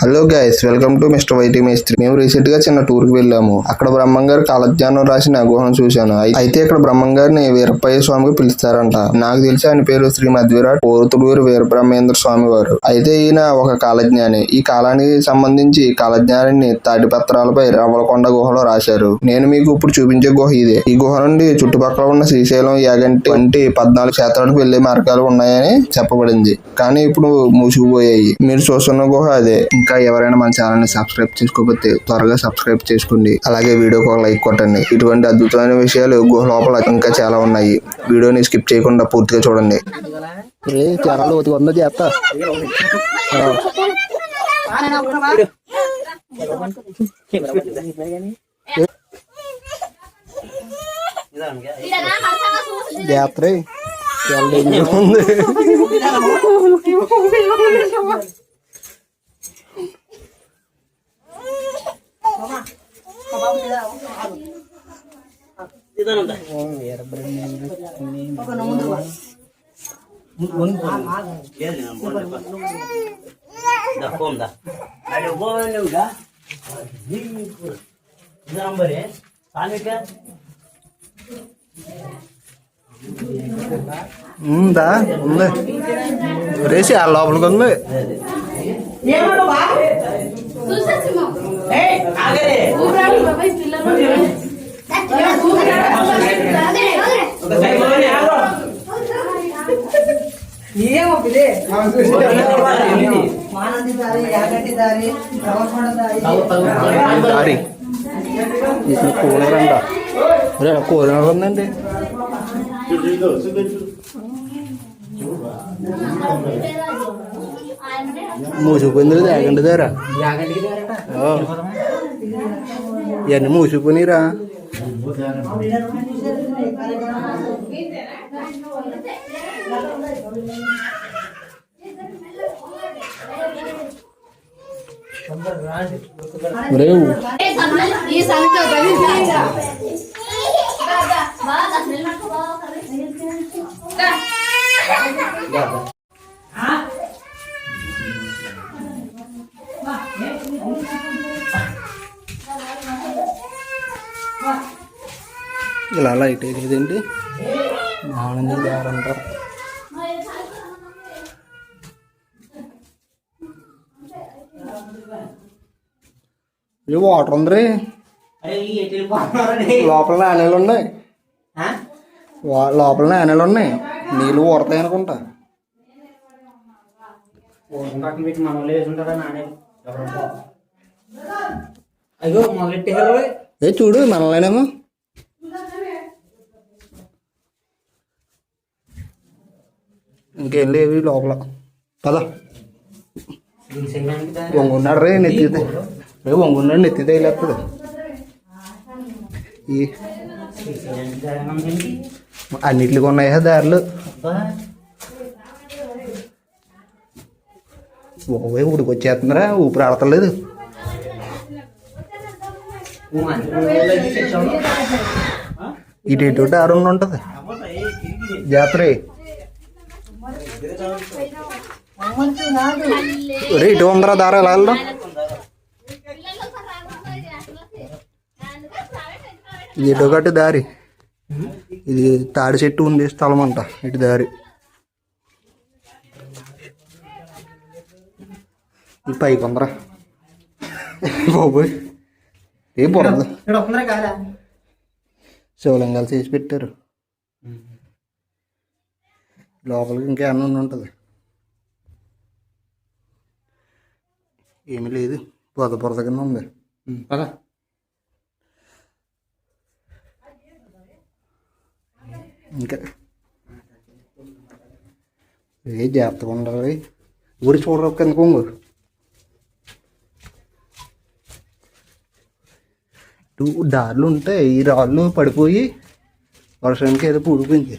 Hello guys, welcome to mister YT Mestri. మేము recent గా చిన్న టూర్ కి వెళ్ళాము. అక్కడ బ్రహ్మంగారు కాలజ్ఞానం రాసిన గుహను చూశాను. అయితే ఇక్కడ బ్రహ్మంగారిని వీరప్పయ్య స్వామికి పిలుస్తారంట. నాకు తెలిసి ఆయన పేరు శ్రీ మధ్విరాట్ పోరుతుడూరు వీరబ్రహ్మేంద్ర స్వామి వారు. అయితే ఈయన ఒక కాలజ్ఞాని. ఈ కాలానికి సంబంధించి కాలజ్ఞానాన్ని తాటి పత్రాలపై రవ్వలకొండ గుహలో రాశారు. నేను మీకు ఇప్పుడు చూపించే గుహ ఇదే. ఈ గుహ నుండి చుట్టుపక్కల ఉన్న శ్రీశైలం, యాగంటి వంటి 14 క్షేత్రాలకు వెళ్లే మార్గాలు ఉన్నాయని చెప్పబడింది. కానీ ఇప్పుడు మూసుకుపోయాయి. మీరు చూస్తున్న గుహ అదే. ఇంకా ఎవరైనా మన ఛానల్ ని సబ్స్క్రైబ్ చేసుకోకపోతే త్వరగా సబ్స్క్రైబ్ చేసుకోండి. అలాగే వీడియోకి ఒక లైక్ కొట్టండి. ఇటువంటి అద్భుతమైన విషయాలు గుహ లోపల ఇంకా చాలా ఉన్నాయి. వీడియోని స్కిప్ చేయకుండా పూర్తిగా చూడండి. ఉందా ఉంది రేసి ఆ లోపలికి ఉంది. దారి కూలరంట కూలర్ ఉందండి. మూసిపోయింది యాగంటి దగ్గర. ఇవన్నీ మూసిపోయినరా. ఇలా లైట్ ఏదేంటి ఆనందం దారంటారు. ఇది వాటర్ ఉంది. లోపల నాణ్యాలు ఉన్నాయి. లోపల నాణ్యాలు ఉన్నాయి. నీళ్ళు ఊరతాయి అనుకుంటా. ఏ చూడు మనలేనేమో. ఇంకేం లేవు లోపల. పద వంగున్నాడు రే నెత్తితే. రేపు వంగున్నాడు నెత్తితే వెళ్ళేస్తుంది. ఈ అన్నిటికి ఉన్నాయా దారులు. ఓవే ఉడికొచ్చేస్తుందిరా. ఊపిరి ఆడతలేదు. ఇటు దారు ఉంటుంది జాతర. ఇటు ఉందరా దార ఎలా వెళ్దాం. ఇటు గట్టి దారి. ఇది తాడి చెట్టు ఉంది స్థలం అంట. ఇటు దారి ఈ పైకి ఉందరా బాబోయ్. ఏ పొరదు శివలింగాలు చేసి పెట్టారు. లోపలికి ఇంకేమన్నా ఉంటుంది. ఏమీ లేదు. పొద కింద ఉంది. ఇంకా ఏ జాగ్రత్తగా ఉండాలి. ఊరి చూడరు కింద కొంగు. దారులు ఉంటాయి. ఈ రాళ్ళు పడిపోయి వర్షానికి ఏదో పూడిపోయింది.